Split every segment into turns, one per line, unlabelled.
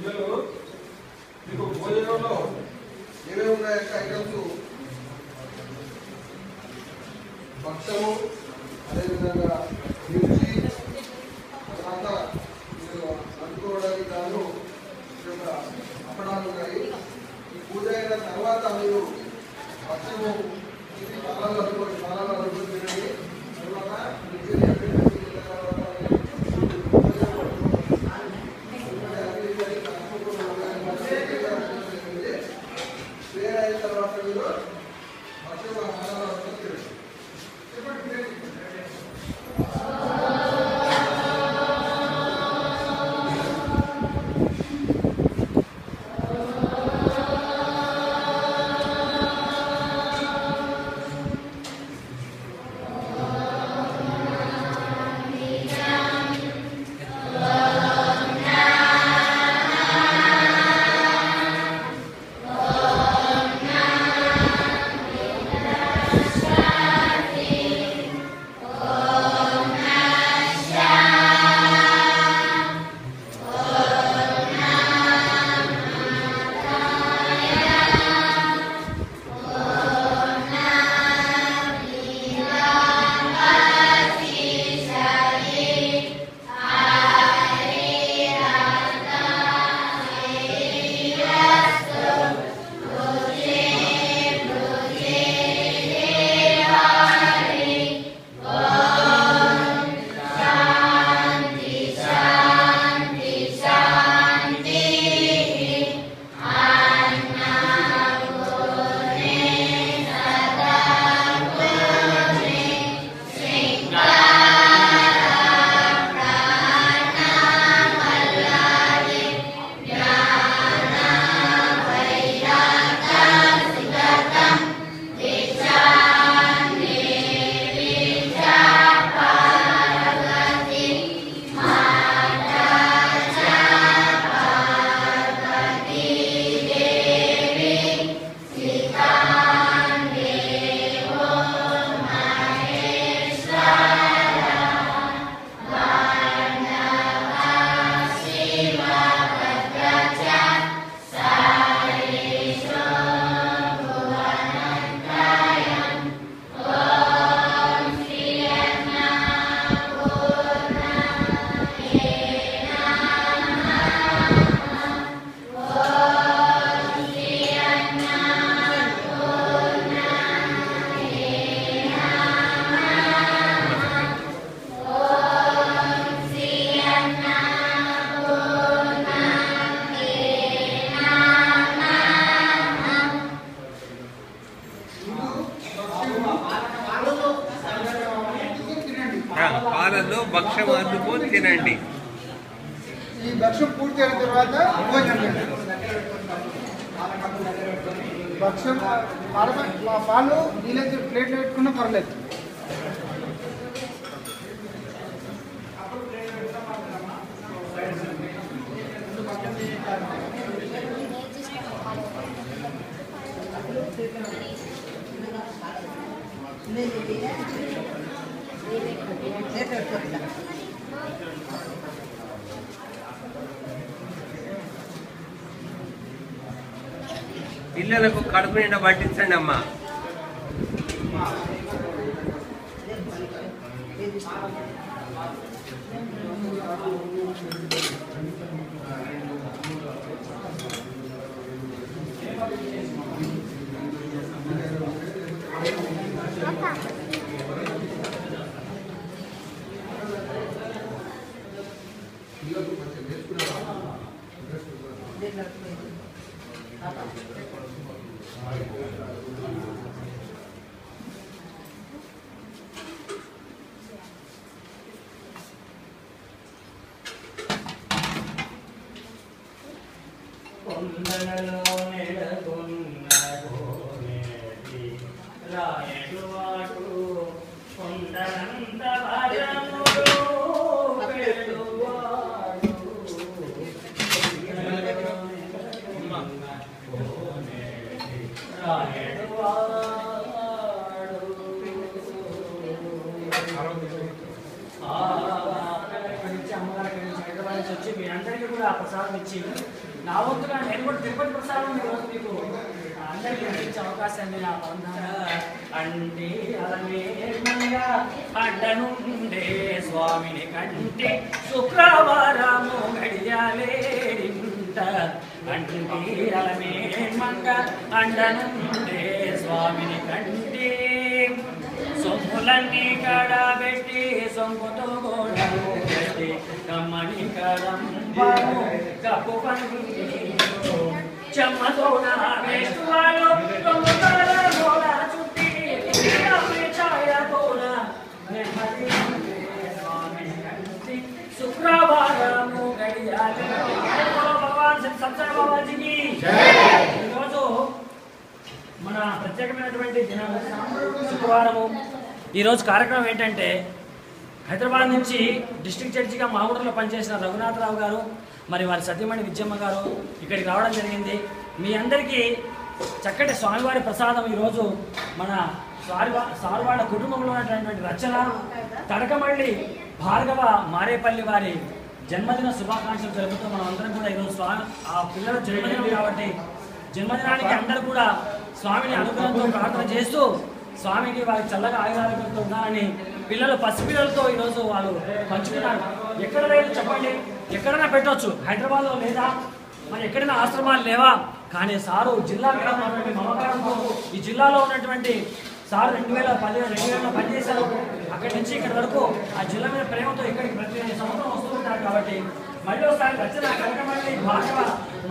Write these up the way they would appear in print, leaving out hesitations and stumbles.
పిల్లలు మీకు భోజనంలో ఏమేమి ఉన్నాయంటే ఐటమ్స్ భక్షము, అదేవిధంగా మిర్చి, తర్వాత మీరు అందుకోవడానికి గాను అప్పడాలు ఉన్నాయి. ఈ పూజ అయిన తర్వాత మీరు భక్షము పాలలో అందుకొని తినండి. తర్వాత మిర్చి అయిన తర్వాత మీరు భక్షము
పాలలో భక్షం అందుకొని తినండి.
ఈ భక్షం పూర్తి అయిన తర్వాత భోజనం భక్షం పాలు నీళ్ళైతే ప్లేట్లో పెట్టుకున్నా పర్లేదు.
పిల్లలకు కడుపు నిండా పట్టించండి అమ్మా.
అమ్మగారికి హైదరాబాద్ నుంచి వచ్చి మీ అందరికీ కూడా ఆ ప్రసాదం ఇచ్చి నా వంతుగా నేను కూడా తిరుపతి ప్రసాదం ఈరోజు మీకు అందరికీ అందించే అవకాశాన్ని నా పొందాను. అంటే అలమేమంగా అడ్డనుండే స్వామిని కంటే శుక్రవారము గడియాలేరింట. అంటే అలమేమంగా అడ్డనుండే స్వామిని కంటే సొమ్ములన్నీ కడబెట్టి సొంపుతో గోడము పెట్టి కమ్మని కడంబము కప్పు పండి చెమ్మతోన వేస్తువాడు దొంగల గోడ చుట్టి ఛాయతోన నెమ్మది స్వామిని కంటి శుక్రవారము గడియాలి. భగవాన్ సత్సర బాబాజీకి ఈరోజు మన ప్రత్యేకమైనటువంటి దినం శుక్రవారము. ఈరోజు కార్యక్రమం ఏంటంటే హైదరాబాద్ నుంచి డిస్ట్రిక్ట్ జడ్జిగా మామూలులో పనిచేసిన రఘునాథరావు గారు మరి వారి సతీమణి విజయమ్మ గారు ఇక్కడికి రావడం జరిగింది. మీ అందరికీ చక్కటి స్వామివారి ప్రసాదం ఈరోజు మన సారువాడ కుటుంబంలో ఉన్నటువంటి రచన తడకమల్లి భార్గవ మారేపల్లి వారి జన్మదిన శుభాకాంక్షలు జరుపుతూ మనం అందరం కూడా ఈరోజు స్వామి ఆ పిల్లల జన్మదినం కాబట్టి జన్మదినానికి అందరూ కూడా స్వామిని అనుగ్రహంతో ప్రార్థన చేస్తూ స్వామికి వారికి చల్లగా ఆయురారోగ్యంతో ఉన్నారని పిల్లలు పసిపిల్లలతో ఈరోజు వాళ్ళు పంచుకున్నారు. ఎక్కడ లేదు చెప్పండి, ఎక్కడైనా పెట్టవచ్చు, హైదరాబాద్లో లేదా మరి ఎక్కడైనా ఆశ్రమాలు లేవా? కానీ సారు జిల్లా మీద ఉన్నటువంటి మమకారంతో ఈ జిల్లాలో ఉన్నటువంటి సార్ 2010 పనిచేశారు. అక్కడి నుంచి ఇక్కడి వరకు ఆ జిల్లా మీద ప్రేమతో ఇక్కడికి ప్రతి సంవత్సరం వస్తూ ఉంటారు. కాబట్టి మళ్ళీ ఒకసారి రచన కనకమల్లి భార్గవ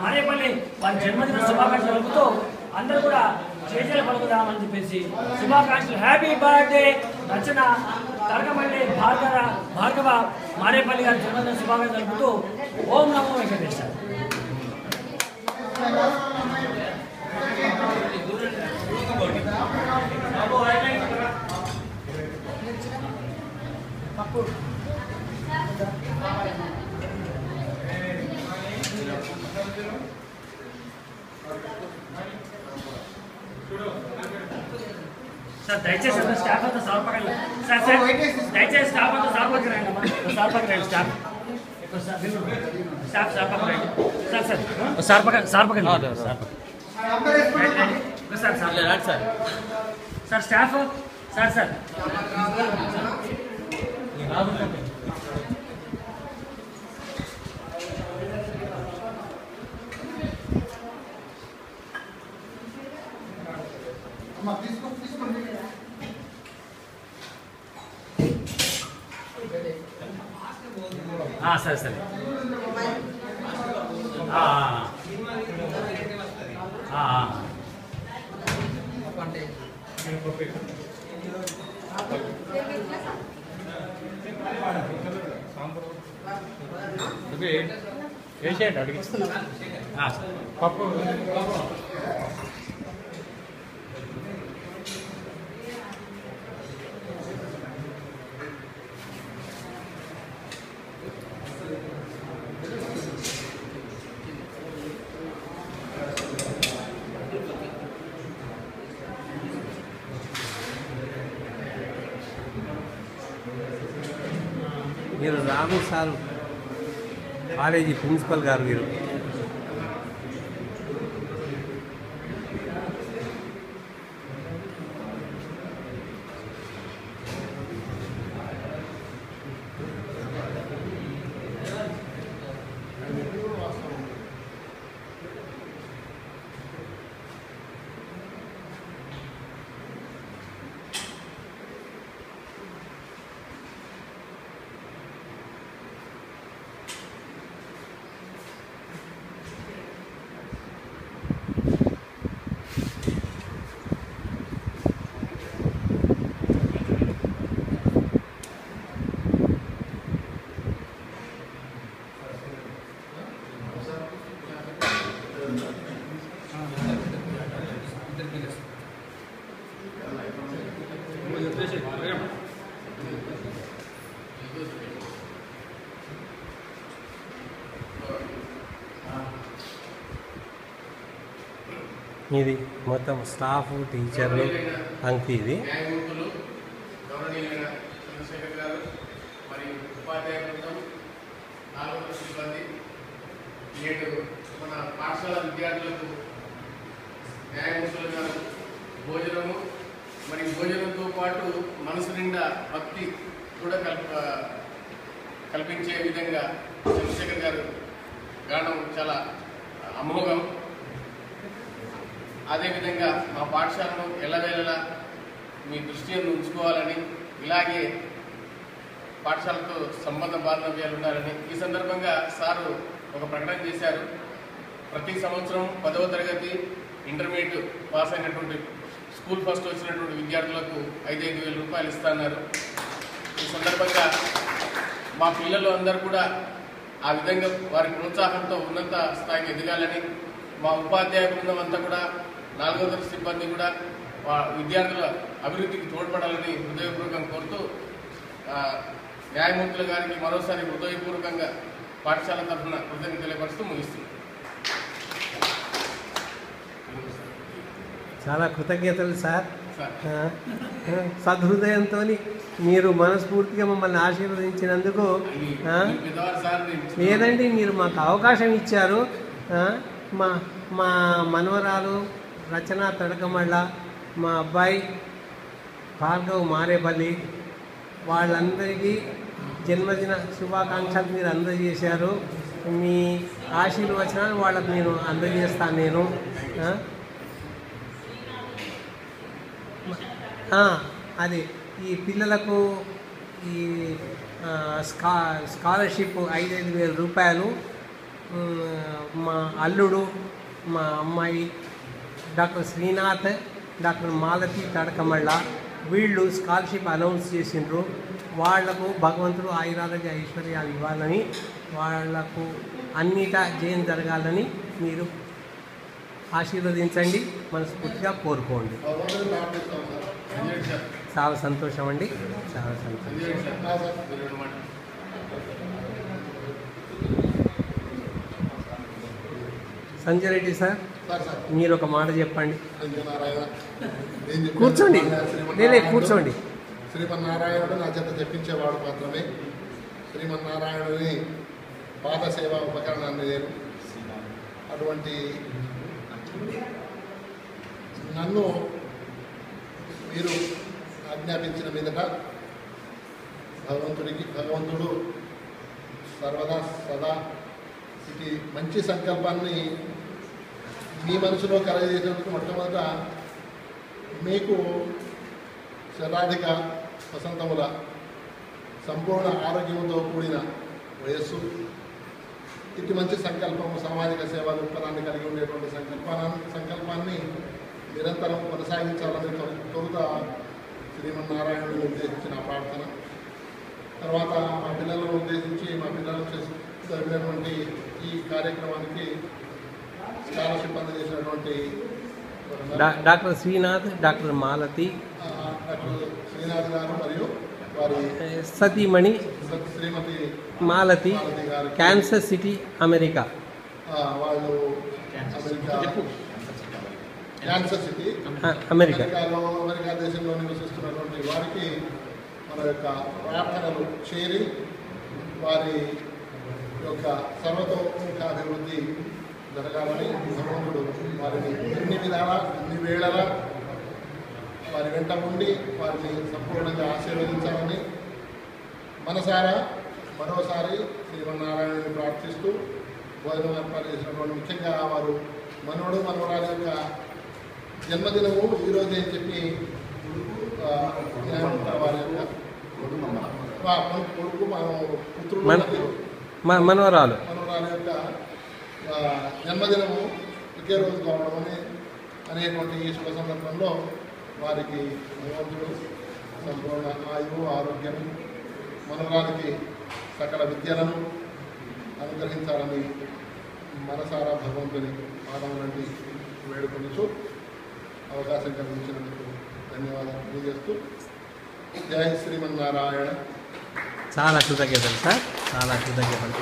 మారేపల్లి వారి జన్మదిన శుభాకాంక్షలు జరుపుతూ అందరూ కూడా చేతులు పలుకుదామని చెప్పేసి శుభాకాంక్షలు. హ్యాపీ బర్త్డే రచన కనకమల్లి భార్గవ మారేపల్లి గారి జన్మదిన శుభాకాంక్షలు జరుపుతూ ఓం నమో వెంకటేశ్వర. సార్ దయచేసి స్టాఫ్ అంతా సార్ పక్కన సార్ సార్ దయచేసి స్టాఫ్ అంతా సార్ పక్కన రండి అమ్మా. సార్ పక్కన రండి స్టాఫ్ సార్ పక్కన రండి సార్ సార్ పక్కన సార్ పక్కన sir sir sir staff sir sir సరే సరే వేసేయండి అడిగి పప్పు
మీరు రాము సార్ కాలేజీ ప్రిన్సిపల్ గారు మీరు ఇది మొత్తం స్టాఫ్ టీచర్లు అంకి ఇది
న్యాయమూర్తులు గౌరవనీయులైన చంద్రశేఖర్ గారు మరియు ఉపాధ్యాయ బృందం 4వ సిబ్బంది నేడు మన పాఠశాల విద్యార్థులకు న్యాయమూర్తులు గారు భోజనము మరి భోజనంతో పాటు మనసు నిండా భక్తి కూడా కల్పించే విధంగా చంద్రశేఖర్ గారు గానం చాలా అమోఘం. అదేవిధంగా మా పాఠశాలను ఎల్లవేళలా మీ దృష్టి ఉంచుకోవాలని, ఇలాగే పాఠశాలతో సంబంధ బాంధవ్యాలు ఉండాలని ఈ సందర్భంగా సారు ఒక ప్రకటన చేశారు. ప్రతి సంవత్సరం 10వ తరగతి ఇంటర్మీడియట్ పాస్ అయినటువంటి స్కూల్ ఫస్ట్ వచ్చినటువంటి విద్యార్థులకు 5,000 రూపాయలు ఇస్తున్నారు. ఈ సందర్భంగా మా పిల్లలు అందరూ కూడా ఆ విధంగా వారి ప్రోత్సాహంతో ఉన్నత స్థాయికి ఎదగాలని, మా ఉపాధ్యాయ బృందం అంతా కూడా 4వ తరగతి సిబ్బంది కూడా విద్యార్థుల అభివృద్ధికి తోడ్పడాలని హృదయపూర్వకంగా కోరుతూ న్యాయమూర్తుల గారికి మరోసారి హృదయపూర్వకంగా పాఠశాల తరఫున కృతజ్ఞతలు తెలియపరుస్తూ ముగిస్తుంది.
చాలా కృతజ్ఞతలు సార్. సదృదయంతో మీరు మనస్ఫూర్తిగా మమ్మల్ని ఆశీర్వదించినందుకు. లేదండి, మీరు మాకు అవకాశం ఇచ్చారు. మా మా మనవరాలు రచన తడకమళ్ళ, మా అబ్బాయి భార్గవ్ మారేపల్లి, వాళ్ళందరికీ జన్మదిన శుభాకాంక్షలు మీరు అందజేశారు. మీ ఆశీర్వచనాలు వాళ్ళకు నేను అందజేస్తాను. నేను అది ఈ పిల్లలకు ఈ స్కాలర్షిప్ 5,000 రూపాయలు మా అల్లుడు, మా అమ్మాయి డాక్టర్ శ్రీనాథ్, డాక్టర్ మాలతి తడకమళ్ళ వీళ్ళు స్కాలర్షిప్ అనౌన్స్ చేసిండ్రు. వాళ్లకు భగవంతుడు ఆయురారోగ్య ఐశ్వర్యాలు ఇవ్వాలని, వాళ్లకు అన్నిటా జయం జరగాలని మీరు ఆశీర్వదించండి, మనస్ఫూర్తిగా కోరుకోండి. చాలా సంతోషం అండి, చాలా సంతోషం. సంజయ్ రెడ్డి సార్, మీరు ఒక మాట చెప్పండి. కూర్చోండి, కూర్చోండి.
శ్రీమన్నారాయణుడు నా చేత చెప్పించేవాడు మాత్రమే. శ్రీమన్నారాయణుని పాద సేవా ఉపకరణాన్ని నేను అటువంటి నన్ను మీరు ఆజ్ఞాపించిన మీదట భగవంతుడు సర్వదా సదా ఇది మంచి సంకల్పాన్ని మీ మనసులో కలగజేసేందుకు మొట్టమొదట మీకు శతాధిక వసంతముల సంపూర్ణ ఆరోగ్యంతో కూడిన వయస్సు, ఇటు మంచి సంకల్పము, సామాజిక సేవా దృక్పథాన్ని కలిగి ఉండేటువంటి సంకల్పాన్ని నిరంతరం కొనసాగించాలని తొలుత శ్రీమన్నారాయణుని ఉద్దేశించిన ప్రార్థన. తర్వాత మా పిల్లలను ఉద్దేశించి మా పిల్లలు జరిగినటువంటి ఈ కార్యక్రమానికి స్కాలర్షిప్ అందజేసినటువంటి
doctor Srinath, doctor Malathi,
doctor Srinath గారు మరియు వారి
సతీమణి
Srimathi
Malathi, cancer city America.
వాళ్ళు క్యాన్సర్ సిటీ అమెరికా దేశంలో నివసిస్తున్నటువంటి వారికి మన యొక్క ప్రార్థనలు చేరి వారి యొక్క సర్వతోముఖాభివృద్ధి జరగాలని భగవంతుడు వారిని అన్ని విధాలా అన్ని వేళలా వారి వెంట ఉండి వారిని సంపూర్ణంగా ఆశీర్వదించాలని మనసారా మరోసారి శ్రీమన్నారాయణుని ప్రార్థిస్తూ భోజనం ఏర్పాటు చేసినటువంటి ముఖ్యంగా వారు మనవడు మనవరాలి యొక్క జన్మదినము ఈరోజు అని చెప్పి వారి యొక్క కొడుకు పుత్రుడు
మనవరాలు
యొక్క జన్మదినము ఒకే రోజు కావడం అనేటువంటి ఈ శుభ సందర్భంలో వారికి భగవంతుడు సంపూర్ణ ఆయువు ఆరోగ్యం, మనవరానికి సకల విద్యలను అనుగ్రహించాలని మనసారా భగవంతుని పాదములంటి వేడుకొనుచు అవకాశం కల్పించినందుకు ధన్యవాదాలు తెలియజేస్తూ జై శ్రీమన్నారాయణ.
చాలా కృతజ్ఞతలు సార్, చాలా కృతజ్ఞతలు.